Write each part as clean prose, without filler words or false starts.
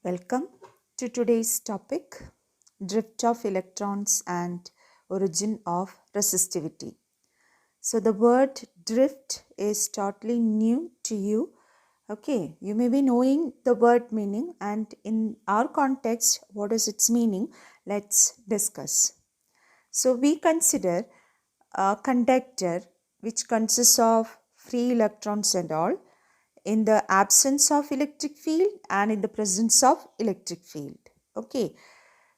Welcome to today's topic, drift of electrons and origin of resistivity. So the word drift is totally new to you. Okay, you may be knowing the word meaning, and in our context, what is its meaning? Let's discuss. So we consider a conductor which consists of free electrons and all in the absence of electric field and in the presence of electric field. Okay,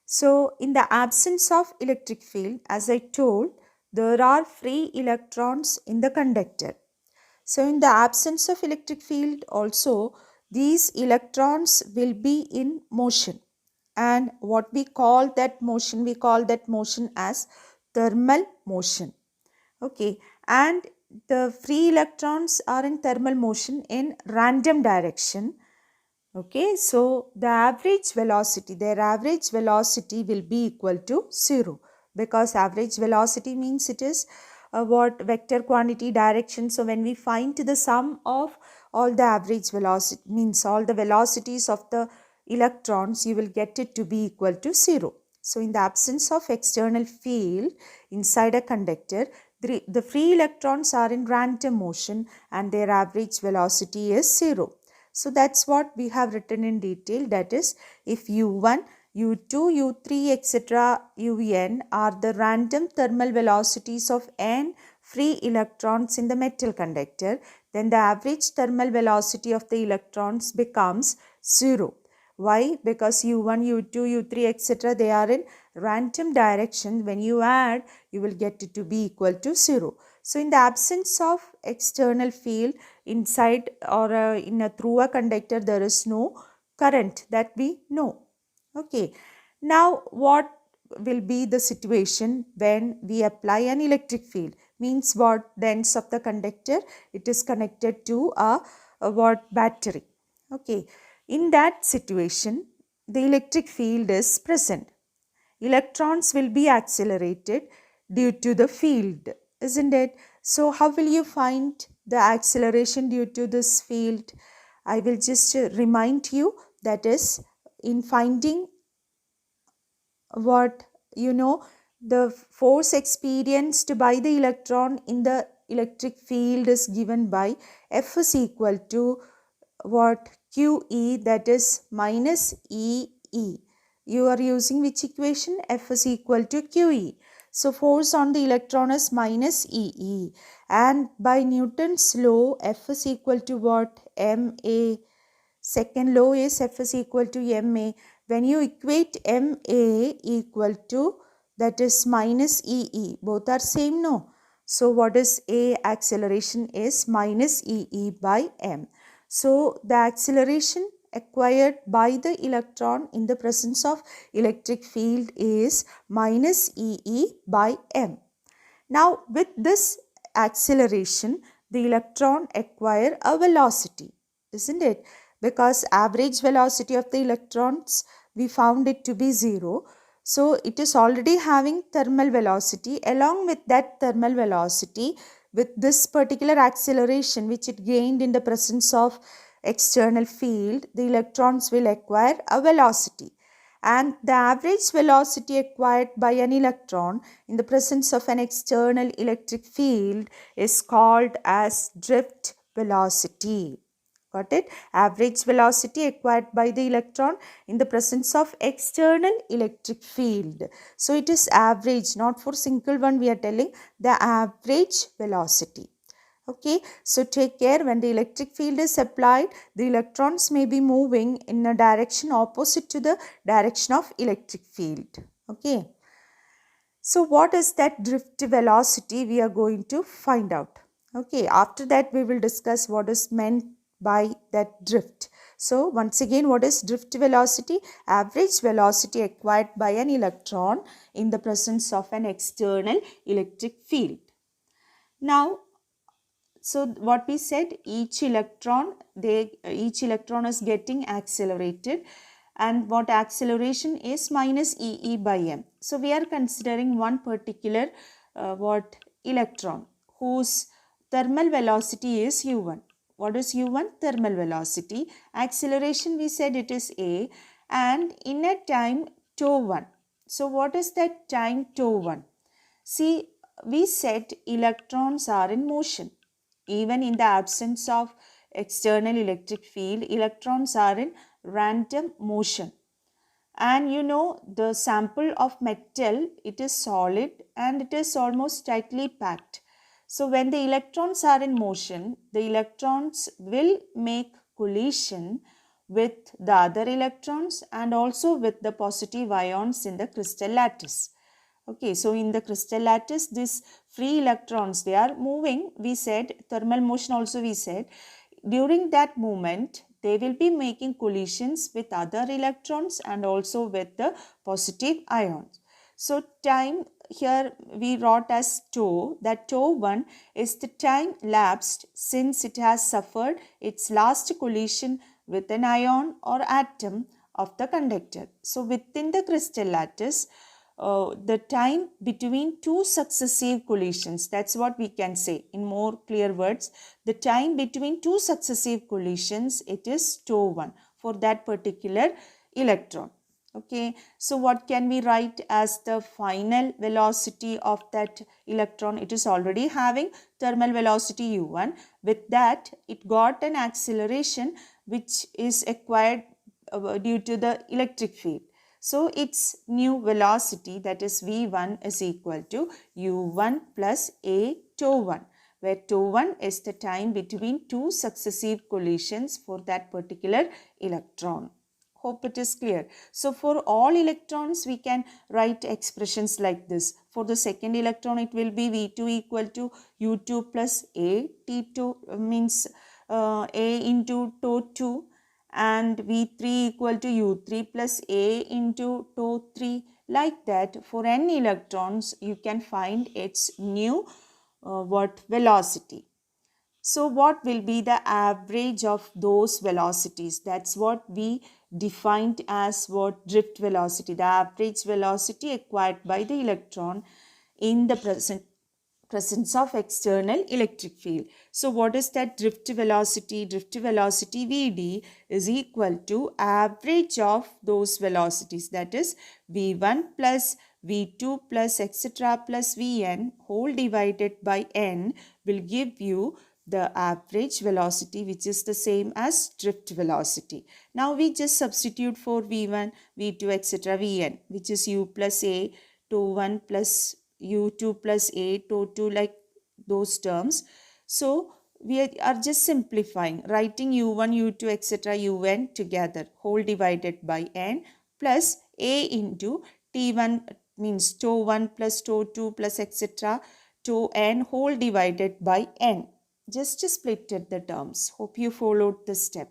so in the absence of electric field, as I told, there are free electrons in the conductor. So in the absence of electric field also, these electrons will be in motion, and what we call that motion as thermal motion. Okay, and the free electrons are in thermal motion in random direction. Okay, so their average velocity will be equal to 0, because average velocity means it is what vector quantity direction. So when we find the sum of all the average velocity, means all the velocities of the electrons, you will get it to be equal to 0. So in the absence of external field inside a conductor, the free electrons are in random motion and their average velocity is 0. So that's what we have written in detail. That is, if U1, U2, U3, etc., Un are the random thermal velocities of n free electrons in the metal conductor, then the average thermal velocity of the electrons becomes 0. Why? Because U1, U2, U3, etc., they are in random direction. When you add, you will get it to be equal to 0. So in the absence of external field inside or through a conductor, there is no current that we know. Okay. Now what will be the situation when we apply an electric field? Means what? The ends of the conductor, it is connected to a what? Battery. Okay. In that situation, the electric field is present. Electrons will be accelerated due to the field, isn't it? So how will you find the acceleration due to this field? I will just remind you, that is, in finding what the force experienced by the electron in the electric field is given by F is equal to what? QE, that is minus EE. You are using which equation? F is equal to QE. So force on the electron is minus EE, and by Newton's law, F is equal to what? MA. Second law is F is equal to MA. When you equate MA equal to, that is minus EE, both are same, no? So what is A? Acceleration is minus EE by M. So the acceleration acquired by the electron in the presence of electric field is minus EE by M. Now with this acceleration, the electron acquire a velocity, isn't it? Because average velocity of the electrons, we found it to be 0. So it is already having thermal velocity. Along with that thermal velocity, with this particular acceleration which it gained in the presence of external field, the electrons will acquire a velocity. And the average velocity acquired by an electron in the presence of an external electric field is called as drift velocity. Got it? Average velocity acquired by the electron in the presence of external electric field. So it is average, not for single one, we are telling the average velocity. Okay, so take care, when the electric field is applied, the electrons may be moving in a direction opposite to the direction of electric field. Okay, so what is that drift velocity? We are going to find out. Okay, after that we will discuss what is meant by that drift. So once again, what is drift velocity? Average velocity acquired by an electron in the presence of an external electric field. Now, so what we said, each electron is getting accelerated, and what acceleration is? Minus EE by M. So we are considering one particular electron whose thermal velocity is U1. What is U1? Thermal velocity. Acceleration, we said it is A, and in a time tau 1. So what is that time tau 1? See, we said electrons are in motion. Even in the absence of external electric field, electrons are in random motion. And you know, the sample of metal, it is solid and it is almost tightly packed. So when the electrons are in motion, the electrons will make collision with the other electrons and also with the positive ions in the crystal lattice. Okay, so in the crystal lattice, these free electrons, they are moving. We said thermal motion also we said. During that movement, they will be making collisions with other electrons and also with the positive ions. So time here we wrote as tau, that tau 1 is the time lapsed since it has suffered its last collision with an ion or atom of the conductor. So within the crystal lattice, the time between two successive collisions, that's what we can say in more clear words, the time between two successive collisions, it is tau 1 for that particular electron. Okay, so what can we write as the final velocity of that electron? It is already having thermal velocity u1. With that, it got an acceleration which is acquired due to the electric field. So its new velocity, that is v1, is equal to u1 plus a tau 1, where tau 1 is the time between two successive collisions for that particular electron. Hope it is clear. So for all electrons, we can write expressions like this. For the second electron, it will be v2 equal to u2 plus a. T2 means a into tau 2, and v3 equal to u3 plus a into tau 3. Like that, for n electrons, you can find its new velocity. So what will be the average of those velocities? That's what we defined as what drift velocity, the average velocity acquired by the electron in the presence of external electric field. So what is that drift velocity? Drift velocity Vd is equal to average of those velocities, that is V1 plus V2 plus etc. plus Vn whole divided by n will give you the average velocity, which is the same as drift velocity. Now we just substitute for V1, V2 etc. Vn, which is u plus a tau 1 plus u2 plus a tau 2, like those terms. So we are just simplifying, writing u1, u2 etc. un together, whole divided by n, plus a into t1 means tau 1 plus tau 2 plus etc. to n whole divided by n. Just splitted the terms. Hope you followed this step.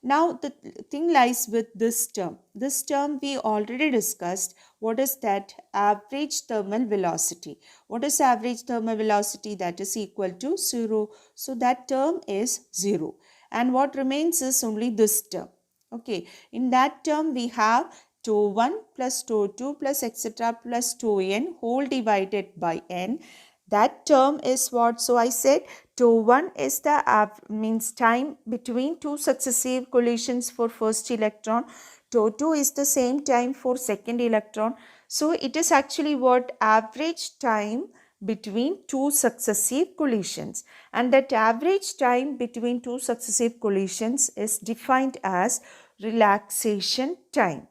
Now the thing lies with this term. This term we already discussed. What is that? Average thermal velocity. What is average thermal velocity? That is equal to 0. So that term is 0. And what remains is only this term. Okay. In that term we have tau 1 plus tau 2 plus etc. plus tau n whole divided by n. That term is what? So I said tau 1 is the means time between two successive collisions for first electron. Tau 2 is the same time for second electron. So it is actually what? Average time between two successive collisions. And that average time between two successive collisions is defined as relaxation time.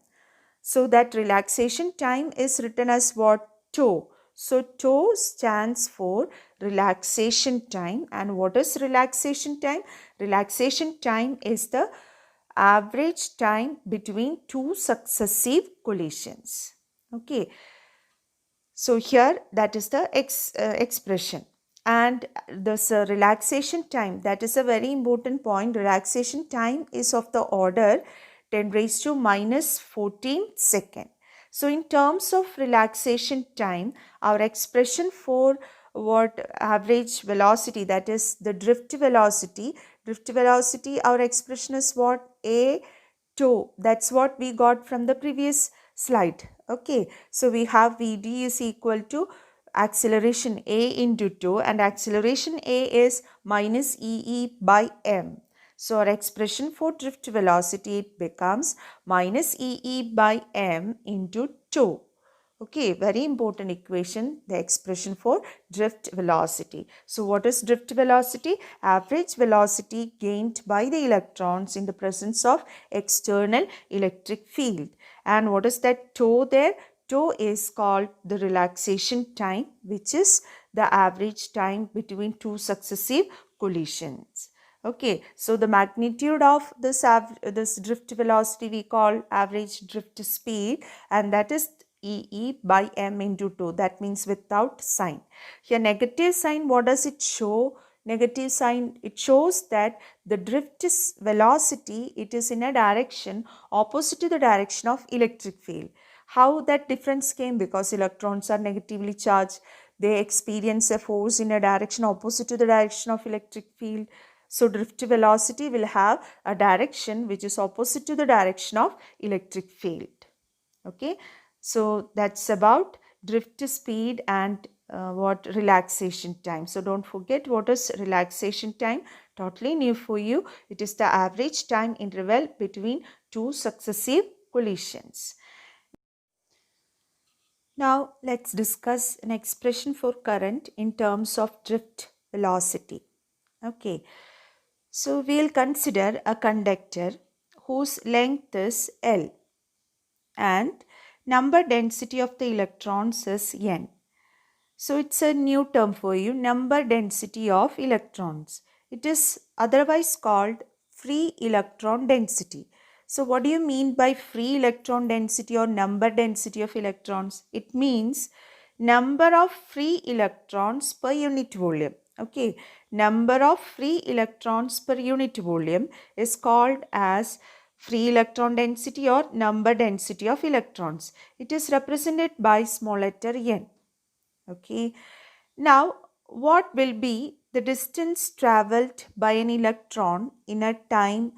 So that relaxation time is written as what? Tau. So tau stands for relaxation time. And what is relaxation time? Relaxation time is the average time between two successive collisions. Okay. So here that is the expression. And this relaxation time, that is a very important point. Relaxation time is of the order 10 raised to minus 14 second. So in terms of relaxation time, our expression for what average velocity, that is the drift velocity, our expression is what? A tau. That's what we got from the previous slide. Okay, so we have Vd is equal to acceleration a into tau, and acceleration a is minus ee by m. So our expression for drift velocity, it becomes minus EE by m into 2. Okay, very important equation, the expression for drift velocity. So what is drift velocity? Average velocity gained by the electrons in the presence of external electric field. And what is that tau there? Tau is called the relaxation time, which is the average time between two successive collisions. Okay, so the magnitude of this drift velocity we call average drift speed, and that is EE by m into 2. That means without sign. Here negative sign, what does it show? Negative sign, it shows that the drift velocity, it is in a direction opposite to the direction of electric field. How that difference came? Because electrons are negatively charged. They experience a force in a direction opposite to the direction of electric field. So drift velocity will have a direction which is opposite to the direction of electric field. Okay. So that's about drift speed and what relaxation time. So don't forget what is relaxation time. Totally new for you. It is the average time interval between two successive collisions. Now let's discuss an expression for current in terms of drift velocity. Okay. So we'll consider a conductor whose length is L and number density of the electrons is N. So it's a new term for you, number density of electrons. It is otherwise called free electron density. So what do you mean by free electron density or number density of electrons? It means number of free electrons per unit volume. Okay, number of free electrons per unit volume is called as free electron density or number density of electrons. It is represented by small letter n. Okay, now what will be the distance traveled by an electron in a time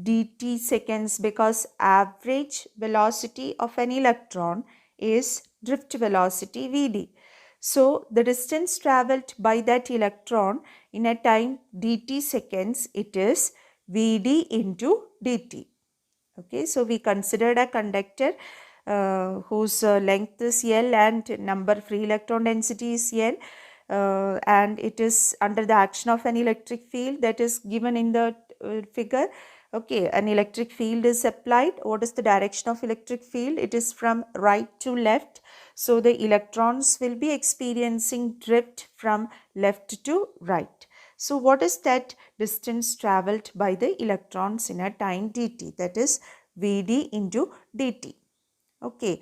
dt seconds, because average velocity of an electron is drift velocity Vd. So the distance traveled by that electron in a time dt seconds, it is Vd into dt. Okay, so we considered a conductor whose length is L and number free electron density is N, and it is under the action of an electric field that is given in the figure. Okay, an electric field is applied. What is the direction of electric field? It is from right to left. So the electrons will be experiencing drift from left to right. So what is that distance traveled by the electrons in a time dt? That is Vd into dt. Okay.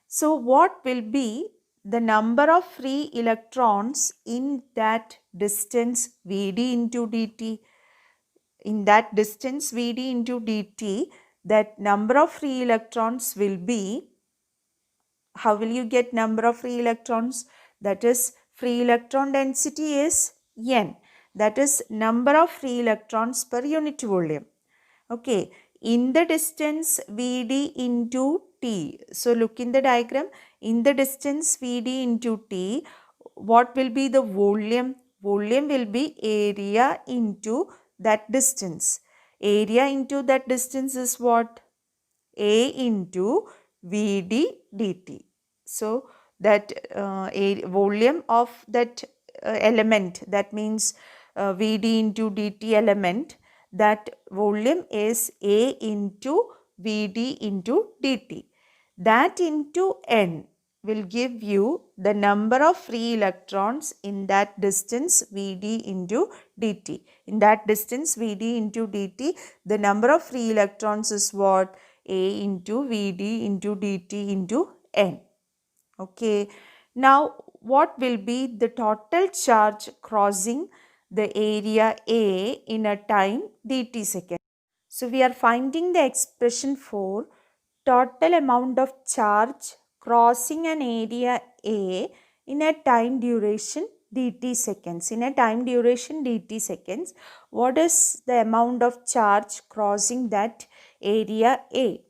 So what will be the number of free electrons in that distance Vd into dt? In that distance Vd into dt, that number of free electrons will be, how will you get number of free electrons? That is free electron density is N. That is number of free electrons per unit volume. Okay, in the distance Vd into T. So look in the diagram. In the distance Vd into T, what will be the volume? Volume will be area into that distance. Area into that distance is what? A into Vd dt. So that volume of that element, that means Vd into dt element, that volume is A into Vd into dt. That into N will give you the number of free electrons in that distance Vd into dt. In that distance Vd into dt, the number of free electrons is what? A into Vd into dt into N. Okay. Now what will be the total charge crossing the area A in a time dt second? So we are finding the expression for total amount of charge crossing an area A in a time duration dt seconds. In a time duration dt seconds, what is the amount of charge crossing that area A?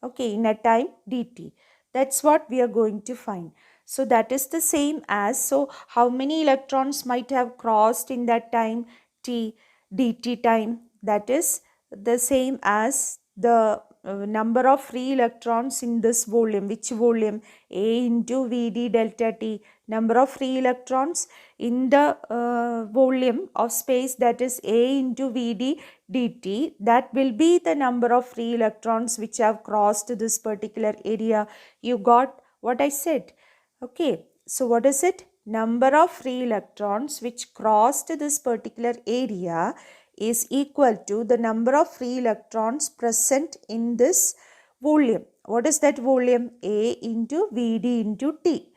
Okay, in a time dt. That's what we are going to find. So that is the same as, so how many electrons might have crossed in that time t dt time? that is the same as the number of free electrons in this volume. Which volume? A into Vd delta T. Number of free electrons in the volume of space, that is A into Vd dt. That will be the number of free electrons which have crossed this particular area. You got what I said? Okay. So what is it? Number of free electrons which crossed this particular area is equal to the number of free electrons present in this volume. What is that volume? A into Vd into T.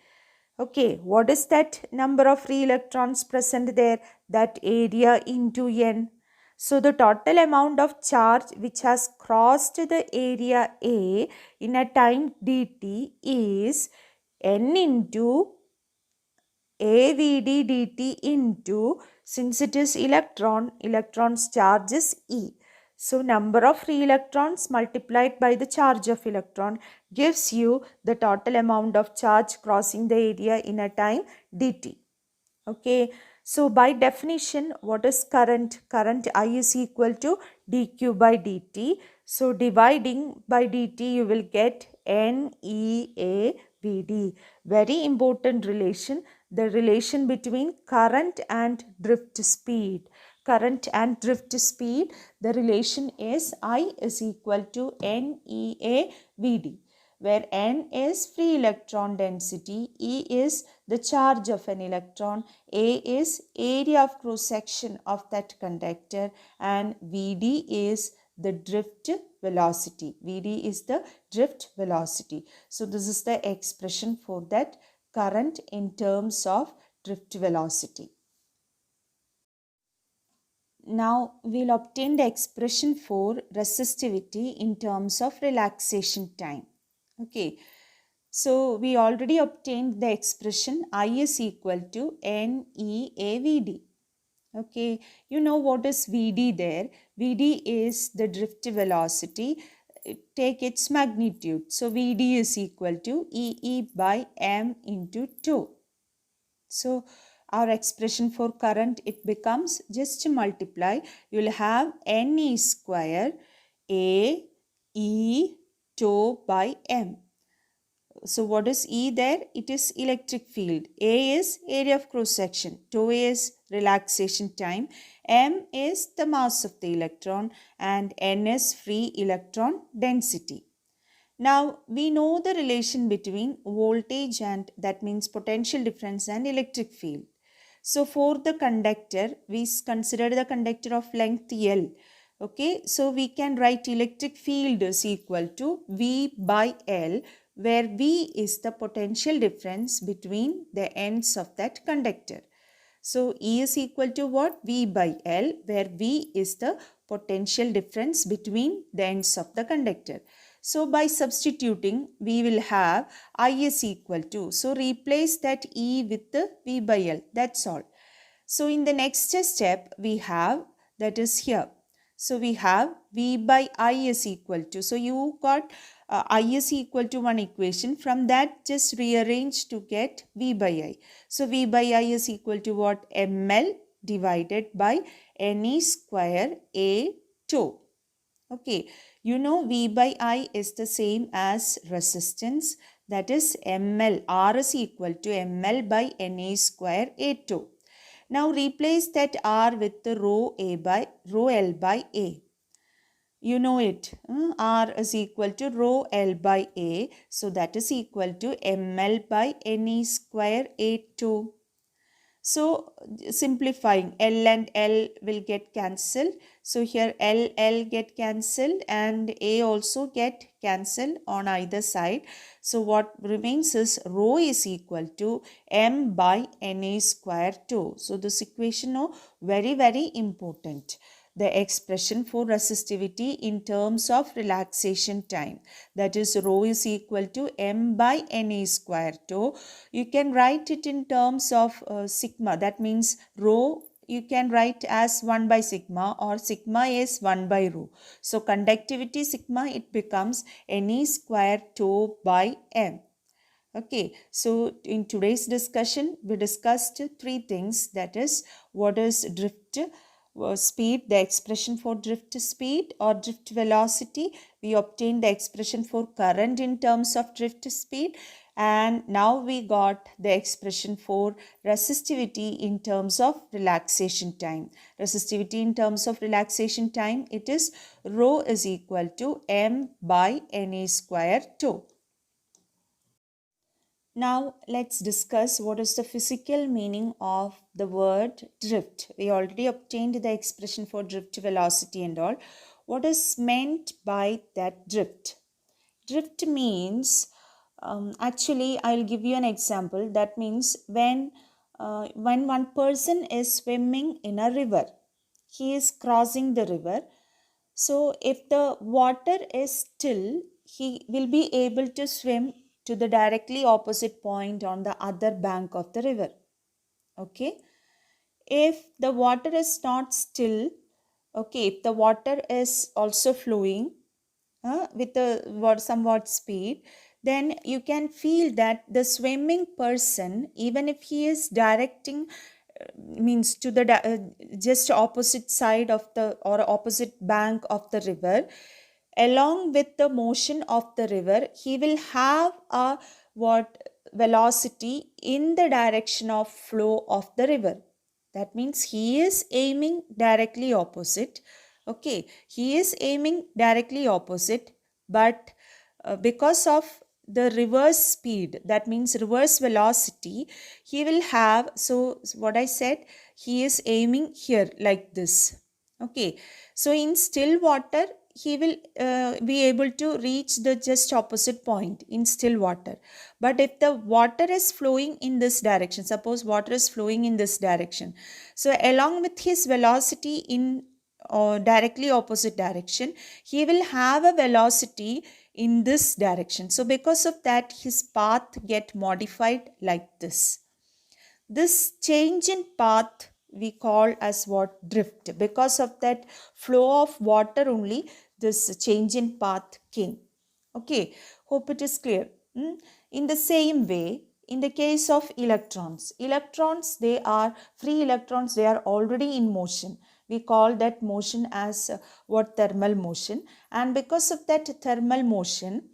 Okay, what is that number of free electrons present there? That area into N. So the total amount of charge which has crossed the area A in a time dt is N into AVD dt into, since it is electron's charge is E. So number of free electrons multiplied by the charge of electron gives you the total amount of charge crossing the area in a time dt. Okay. So by definition, what is current? Current I is equal to dq by dt. So dividing by dt, you will get NEAVD. Very important relation. The relation between current and drift speed. Current and drift speed, the relation is I is equal to NEAVD, where N is free electron density, E is the charge of an electron, A is area of cross section of that conductor, and Vd is the drift velocity. Vd is the drift velocity. So this is the expression for that current in terms of drift velocity. Now we'll obtain the expression for resistivity in terms of relaxation time. Okay. So we already obtained the expression I is equal to NEAVD. Okay. You know what is Vd there? Vd is the drift velocity. Take its magnitude. So Vd is equal to EE by m into 2. So our expression for current, it becomes, just to multiply, you will have NE square A E tau by m. So what is E there? It is electric field. A is area of cross section. Tau is relaxation time. M is the mass of the electron, and N is free electron density. Now we know the relation between voltage and, that means potential difference, and electric field. So for the conductor, we consider the conductor of length L. Okay, so we can write electric field is equal to V by L, where V is the potential difference between the ends of that conductor. So E is equal to what? V by L, where V is the potential difference between the ends of the conductor. So by substituting, we will have I is equal to, so replace that E with the V by L, that's all. So in the next step, we have, that is here. So we have V by I is equal to, so you got I is equal to one equation. From that, just rearrange to get V by I. So V by I is equal to what? ML divided by NE square A tau. Okay, you know V by I is the same as resistance, that is ML. R is equal to ML by NA square A tau. Now replace that R with the rho L by A. You know it. R is equal to rho L by A. So that is equal to ML by NE square A tau. So simplifying, L and L will get cancelled. So here L get cancelled and A also get cancelled on either side. So what remains is rho is equal to M by NA square tau. So this equation is very important. The expression for resistivity in terms of relaxation time, that is rho is equal to M by NA square tau. You can write it in terms of sigma, that means rho you can write as 1 by sigma, or sigma is 1 by rho. So conductivity sigma, it becomes NA square tau by M. Okay, so in today's discussion, we discussed three things, that is what is drift, speed, the expression for drift speed or drift velocity. We obtained the expression for current in terms of drift speed, and now we got the expression for resistivity in terms of relaxation time. Resistivity in terms of relaxation time, it is rho is equal to m by na square tau. Now let's discuss what is the physical meaning of the word drift. We already obtained the expression for drift velocity and all. What is meant by that drift? Drift means, actually I'll give you an example. That means when one person is swimming in a river, he is crossing the river. So if the water is still, he will be able to swim to the directly opposite point on the other bank of the river. Okay. If the water is not still, okay, if the water is also flowing with a somewhat speed, then you can feel that the swimming person, even if he is directing means to the just opposite side of the or opposite bank of the river, along with the motion of the river, he will have a what velocity in the direction of flow of the river. That means he is aiming directly opposite. Okay, he is aiming directly opposite, but because of the reverse speed, that means reverse velocity, he will have, so what I said, he is aiming here like this. Okay, so in still water he will be able to reach the just opposite point in still water. But if the water is flowing in this direction, suppose water is flowing in this direction, so along with his velocity in directly opposite direction, he will have a velocity in this direction. So because of that, his path get modified like this. This change in path we call as what? Drift. Because of that flow of water only, this change in path came. Okay, hope it is clear. In the same way, in the case of electrons, they are free electrons, they are already in motion. We call that motion as what? Thermal motion. And because of that thermal motion,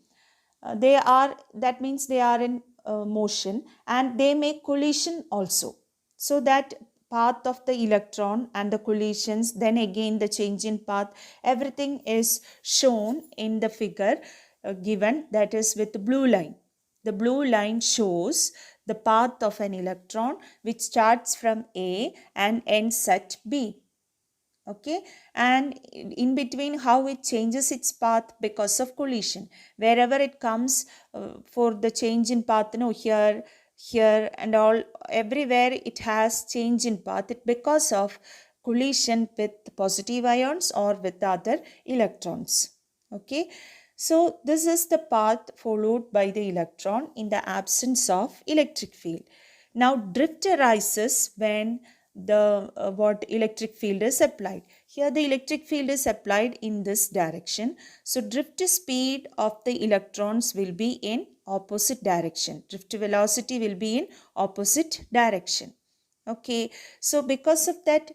they are, that means they are in motion, and they make collision also. So that path of the electron and the collisions, then again the change in path, everything is shown in the figure given, that is with the blue line. The blue line shows the path of an electron which starts from A and ends at B. Okay, and in between how it changes its path because of collision. Wherever it comes for the change in path, here and all, everywhere it has change in path, it because of collision with positive ions or with other electrons. Okay, so this is the path followed by the electron in the absence of electric field. Now drift arises when the what electric field is applied. Here the electric field is applied in this direction. So drift speed of the electrons will be in opposite direction. Drift velocity will be in opposite direction. Okay, so because of that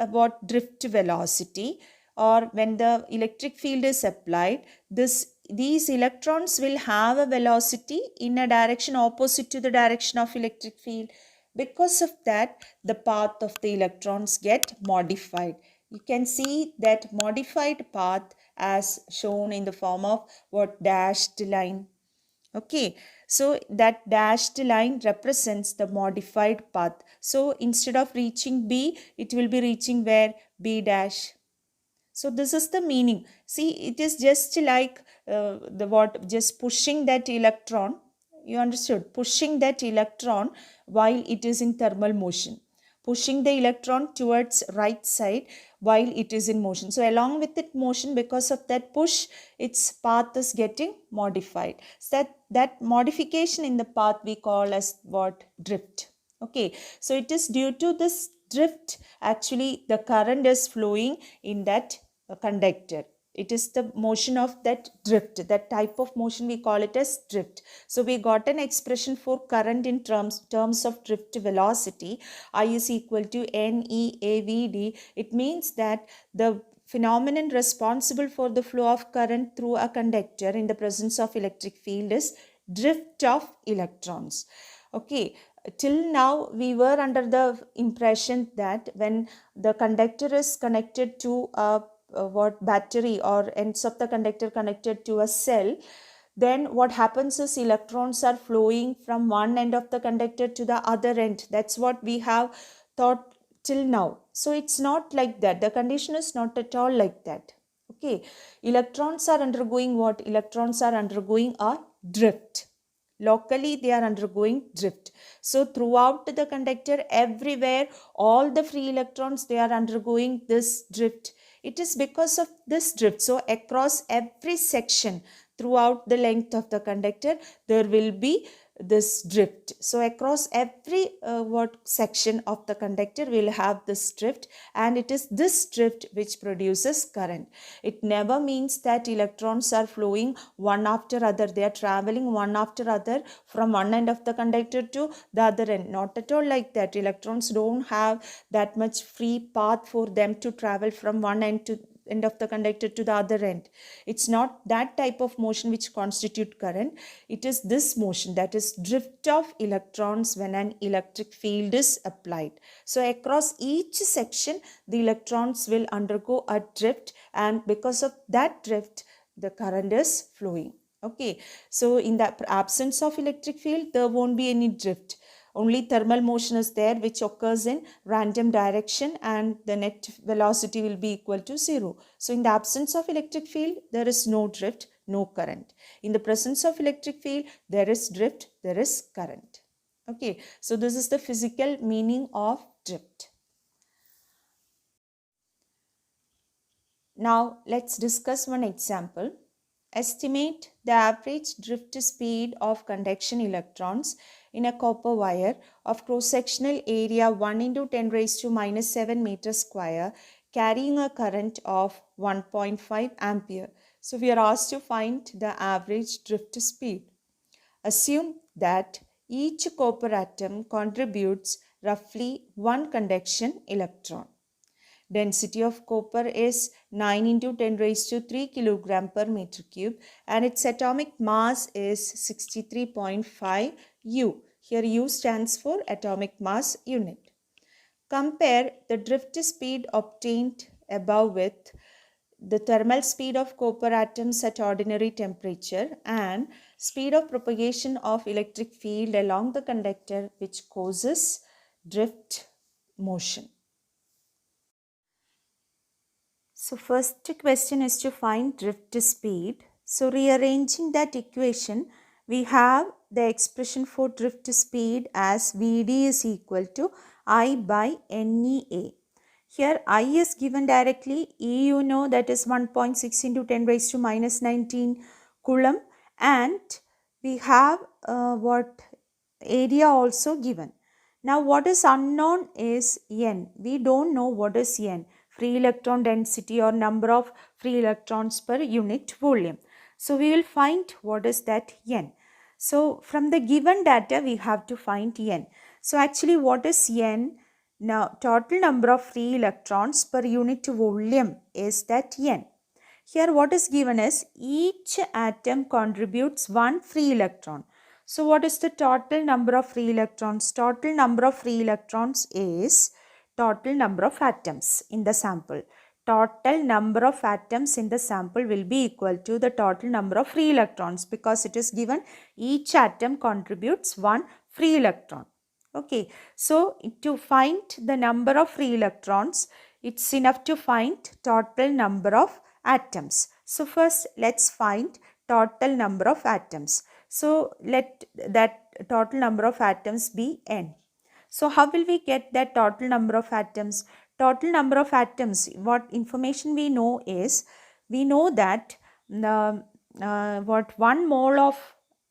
what drift velocity, or when the electric field is applied, these electrons will have a velocity in a direction opposite to the direction of electric field. Because of that, the path of the electrons get modified. You can see that modified path as shown in the form of what? Dashed line. Okay, so that dashed line represents the modified path. So instead of reaching B, it will be reaching where? B dash. So this is the meaning. See, it is just like the what? Just pushing that electron. You understood? Pushing that electron while it is in thermal motion. Pushing the electron towards right side while it is in motion. So along with it motion, because of that push, its path is getting modified. So that modification in the path we call as what? Drift. Okay, so it is due to this drift, actually the current is flowing in that conductor. It is the motion of that drift. That type of motion we call it as drift. So we got an expression for current in terms of drift velocity. I is equal to NEAVD. It means that the phenomenon responsible for the flow of current through a conductor in the presence of electric field is drift of electrons. Okay, till now we were under the impression that when the conductor is connected to a what battery or ends of the conductor connected to a cell, then what happens is electrons are flowing from one end of the conductor to the other end. That's what we have thought till now. So it's not like that. The condition is not at all like that. Okay, electrons are undergoing what? Electrons are undergoing a drift. Locally they are undergoing drift. So throughout the conductor, everywhere, all the free electrons, they are undergoing this drift. It is because of this drift. So across every section throughout the length of the conductor, there will be this drift. So across every section of the conductor will have this drift, and it is this drift which produces current. It never means that electrons are flowing one after other. They are traveling one after other from one end of the conductor to the other end. Not at all like that. Electrons don't have that much free path for them to travel from one end of the conductor to the other end. It's not that type of motion which constitute current. It is this motion, that is drift of electrons when an electric field is applied. So across each section the electrons will undergo a drift, and because of that drift the current is flowing. Okay, so in the absence of electric field there won't be any drift. Only thermal motion is there which occurs in random direction, and the net velocity will be equal to 0. So in the absence of electric field, there is no drift, no current. In the presence of electric field, there is drift, there is current. Okay, so this is the physical meaning of drift. Now let's discuss one example. Estimate the average drift speed of conduction electrons in a copper wire of cross-sectional area 1 into 10 raised to minus 7 meters square, carrying a current of 1.5 ampere. So we are asked to find the average drift speed. Assume that each copper atom contributes roughly 1 conduction electron. Density of copper is 9 into 10 raised to 3 kilogram per meter cube, and its atomic mass is 63.5 U. Here U stands for atomic mass unit. Compare the drift speed obtained above with the thermal speed of copper atoms at ordinary temperature and speed of propagation of electric field along the conductor which causes drift motion. So first question is to find drift speed. So rearranging that equation, we have the expression for drift speed as Vd is equal to I by NEA. Here I is given directly, E you know that is 1.6 into 10 raised to minus 19 coulomb, and we have what area also given. Now what is unknown is N. We don't know what is N. Free electron density or number of free electrons per unit volume. So we will find what is that N. So from the given data we have to find N. So actually what is N? Now total number of free electrons per unit volume is that N. Here what is given is each atom contributes 1 free electron. So what is the total number of free electrons? Total number of free electrons is total number of atoms in the sample. Total number of atoms in the sample will be equal to the total number of free electrons, because it is given each atom contributes 1 free electron. Okay, so to find the number of free electrons, it's enough to find total number of atoms. So first let's find total number of atoms. So let that total number of atoms be N. So how will we get that total number of atoms? Total number of atoms, what information we know is, we know that what 1 mole of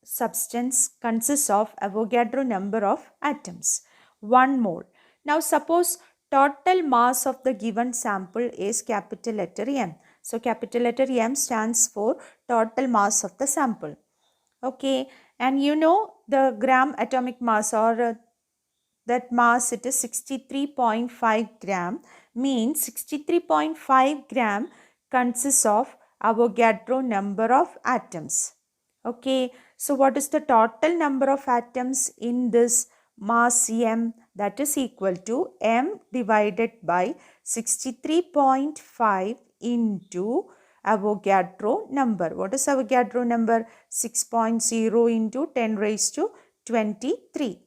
substance consists of Avogadro number of atoms. 1 mole. Now suppose total mass of the given sample is capital letter M. So capital letter M stands for total mass of the sample. Okay, and you know the gram atomic mass, or that mass, it is 63.5 gram, means 63.5 gram consists of Avogadro number of atoms. Okay, so what is the total number of atoms in this mass M? That is equal to M divided by 63.5 into Avogadro number. What is Avogadro number? 6.0 into 10 raised to 23.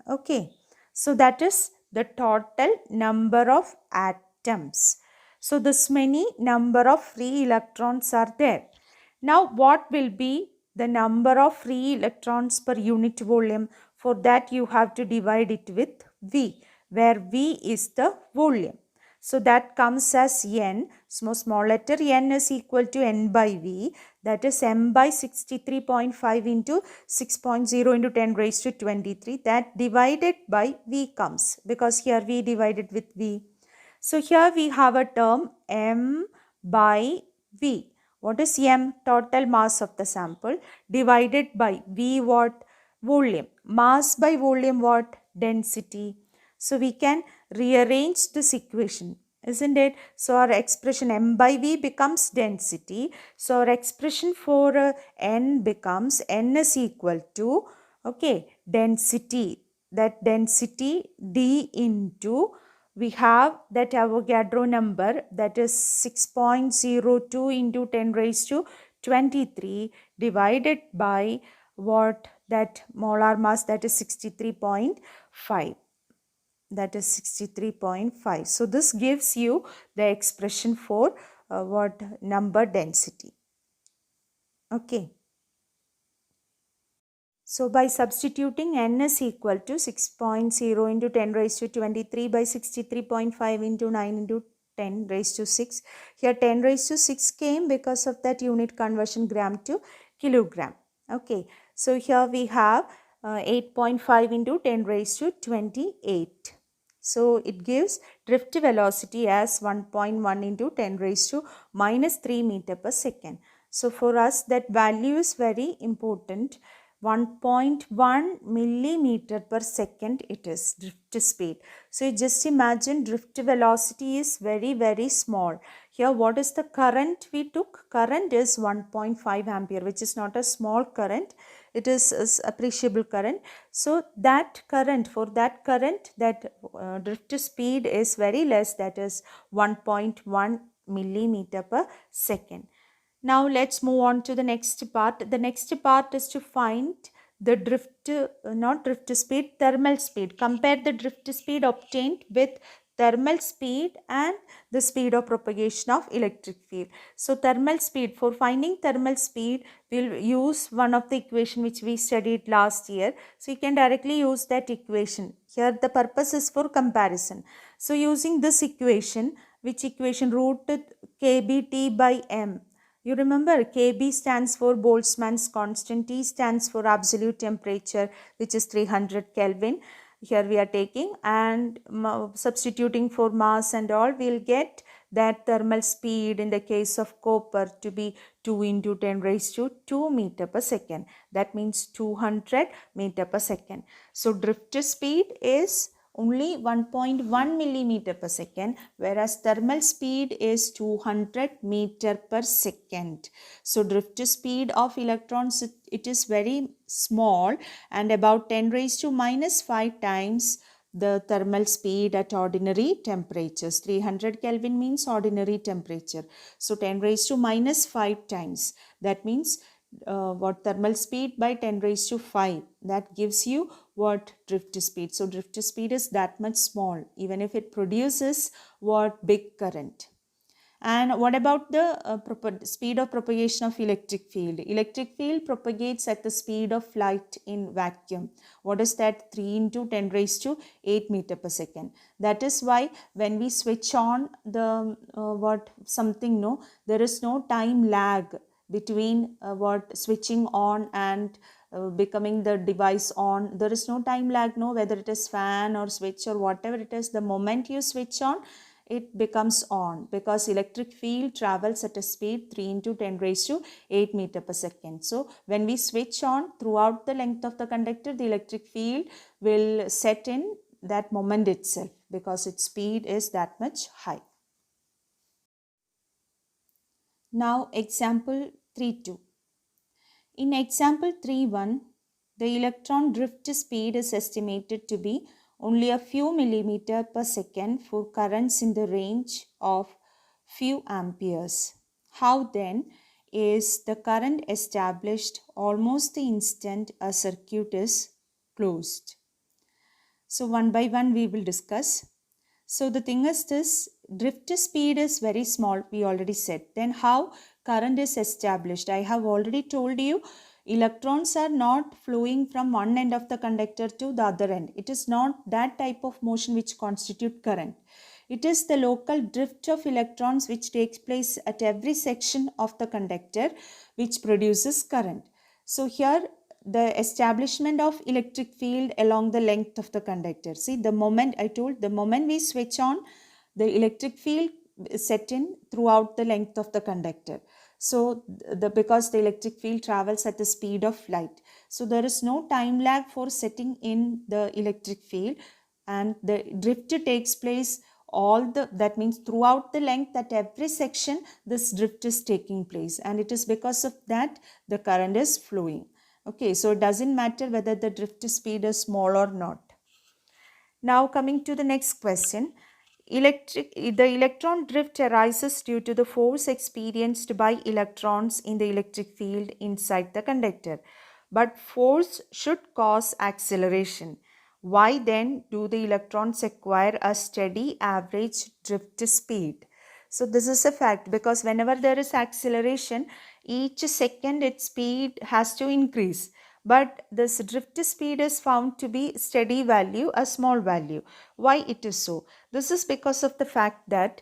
Okay, so that is the total number of atoms. So this many number of free electrons are there. Now what will be the number of free electrons per unit volume? For that you have to divide it with V, where V is the volume. So that comes as N. Small letter N is equal to N by V. That is M by 63.5 into 6.0 into 10 raised to 23. That divided by V comes, because here V divided with V. So here we have a term M by V. What is M? Total mass of the sample, divided by V, what? Volume. Mass by volume, what? Density. So we can rearrange this equation, isn't it? So our expression M by V becomes density. So our expression for N becomes N is equal to, okay, density. That density D into, we have that Avogadro number, that is 6.02 into 10 raised to 23 divided by what? That molar mass, that is 63.5. That is 63.5. So this gives you the expression for what? Number density. Okay. So by substituting N is equal to 6.0 into 10 raised to 23 by 63.5 into 9 into 10 raised to 6. Here 10 raised to 6 came because of that unit conversion, gram to kilogram. Okay. So here we have 8.5 into 10 raised to 28. So it gives drift velocity as 1.1 into 10 raised to minus 3 meter per second. So for us that value is very important. 1.1 millimeter per second it is drift speed. So you just imagine drift velocity is very small. Here what is the current we took? Current is 1.5 ampere, which is not a small current. It is appreciable current. So that current, for that current, that drift speed is very less, that is 1.1 millimeter per second. Now let's move on to the next part. The next part is to find the drift, not drift speed, thermal speed. Compare the drift speed obtained with thermal speed and the speed of propagation of electric field. So thermal speed, for finding thermal speed, we'll use one of the equation which we studied last year. So you can directly use that equation. Here the purpose is for comparison. So using this equation, which equation? Root kBT by M. You remember Kb stands for Boltzmann's constant, T stands for absolute temperature, which is 300 Kelvin. Here we are taking, and substituting for mass and all, we'll get that thermal speed in the case of copper to be 2 into 10 raised to 2 meter per second. That means 200 meter per second. So drift speed is only 1.1 millimeter per second, whereas thermal speed is 200 meter per second. So drift speed of electrons, it is very small, and about 10 raised to minus 5 times the thermal speed at ordinary temperatures. 300 Kelvin means ordinary temperature. So 10 raised to minus 5 times. That means what? Thermal speed by 10 raised to 5. That gives you what? Drift speed. So drift speed is that much small, even if it produces what? Big current. And what about the speed of propagation of electric field? Electric field propagates at the speed of light in vacuum. What is that? 3 into 10 raised to 8 meter per second. That is why when we switch on the there is no time lag between switching on and becoming the device on. There is no time lag, no, whether it is fan or switch or whatever it is. The moment you switch on, it becomes on, because electric field travels at a speed 3 into 10 raised to 8 meter per second. So when we switch on, throughout the length of the conductor, the electric field will set in that moment itself, because its speed is that much high. Now example 3.2. In example 3.1, the electron drift speed is estimated to be only a few millimeter per second for currents in the range of few amperes. How then is the current established almost the instant a circuit is closed? So one by one we will discuss. So the thing is this, drift speed is very small, we already said. Then how current is established? I have already told you, electrons are not flowing from one end of the conductor to the other end. It is not that type of motion which constitute current. It is the local drift of electrons which takes place at every section of the conductor which produces current. So here the establishment of electric field along the length of the conductor. See, the moment I told, the moment we switch on, the electric field set in throughout the length of the conductor. So because the electric field travels at the speed of light, so there is no time lag for setting in the electric field, and the drift takes place that means throughout the length, at every section this drift is taking place, and it is because of that the current is flowing. Okay, so it doesn't matter whether the drift speed is small or not. Now coming to the next question. The electron drift arises due to the force experienced by electrons in the electric field inside the conductor. But force should cause acceleration. Why then do the electrons acquire a steady average drift speed? So this is a fact, because whenever there is acceleration, each second its speed has to increase. But this drift speed is found to be steady value, a small value. Why it is so? This is because of the fact that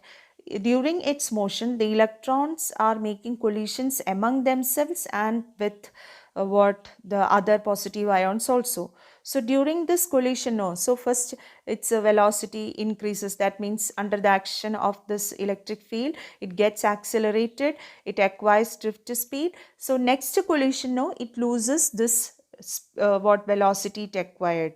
during its motion, the electrons are making collisions among themselves and with the other positive ions also. So during this collision, so first its velocity increases. That means under the action of this electric field, it gets accelerated, it acquires drift speed. So next collision, it loses this velocity it acquired.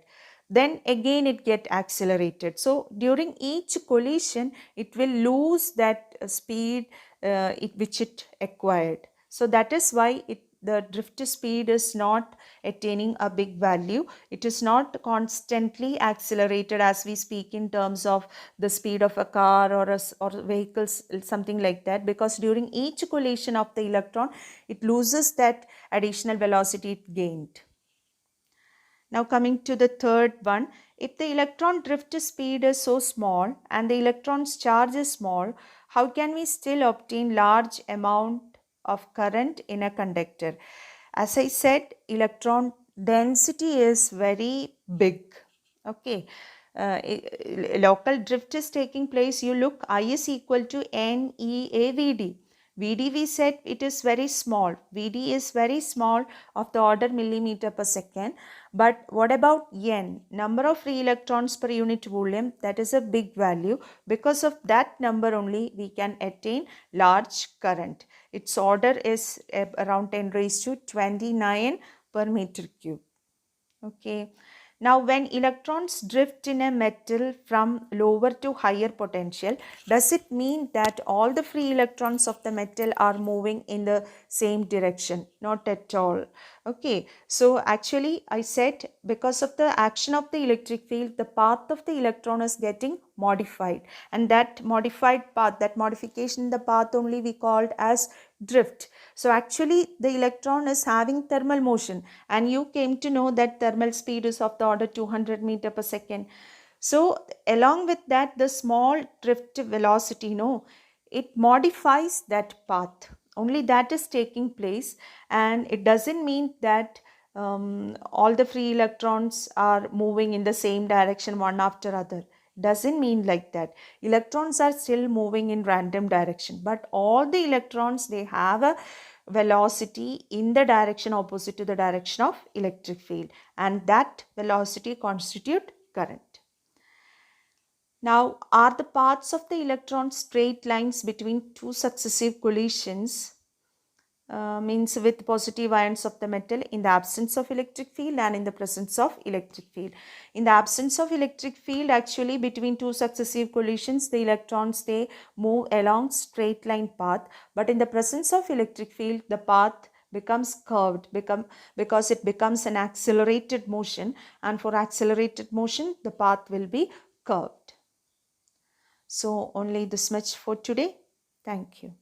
Then again it get accelerated. So during each collision, it will lose that speed which it acquired. So that is why the drift speed is not attaining a big value. It is not constantly accelerated as we speak in terms of the speed of a car or vehicles, something like that, because during each collision of the electron, it loses that additional velocity it gained. Now coming to the third one, if the electron drift speed is so small and the electron's charge is small, how can we still obtain large amount of current in a conductor? As I said, electron density is very big. Okay. Local drift is taking place. You look, I is equal to NeAVd. Vd we said it is very small. Vd is very small, of the order millimeter per second. But what about N? Number of free electrons per unit volume, that is a big value. Because of that number only we can attain large current. Its order is around 10 raised to 29 per meter cube. Okay. Now when electrons drift in a metal from lower to higher potential, does it mean that all the free electrons of the metal are moving in the same direction? Not at all. Okay, so actually I said, because of the action of the electric field, the path of the electron is getting modified, and that modified path, that modification in the path only we called as drift. So actually the electron is having thermal motion, and you came to know that thermal speed is of the order 200 meter per second. So along with that, the small drift velocity, it modifies that path. Only that is taking place, and it doesn't mean that all the free electrons are moving in the same direction one after other. Doesn't mean like that. Electrons are still moving in random direction, but all the electrons, they have a velocity in the direction opposite to the direction of electric field, and that velocity constitute current. Now, are the paths of the electron straight lines between two successive collisions? Means with positive ions of the metal in the absence of electric field and in the presence of electric field. In the absence of electric field, actually between two successive collisions, the electrons, they move along straight line path, but in the presence of electric field, the path becomes curved because it becomes an accelerated motion, and for accelerated motion the path will be curved. So only this much for today. Thank you.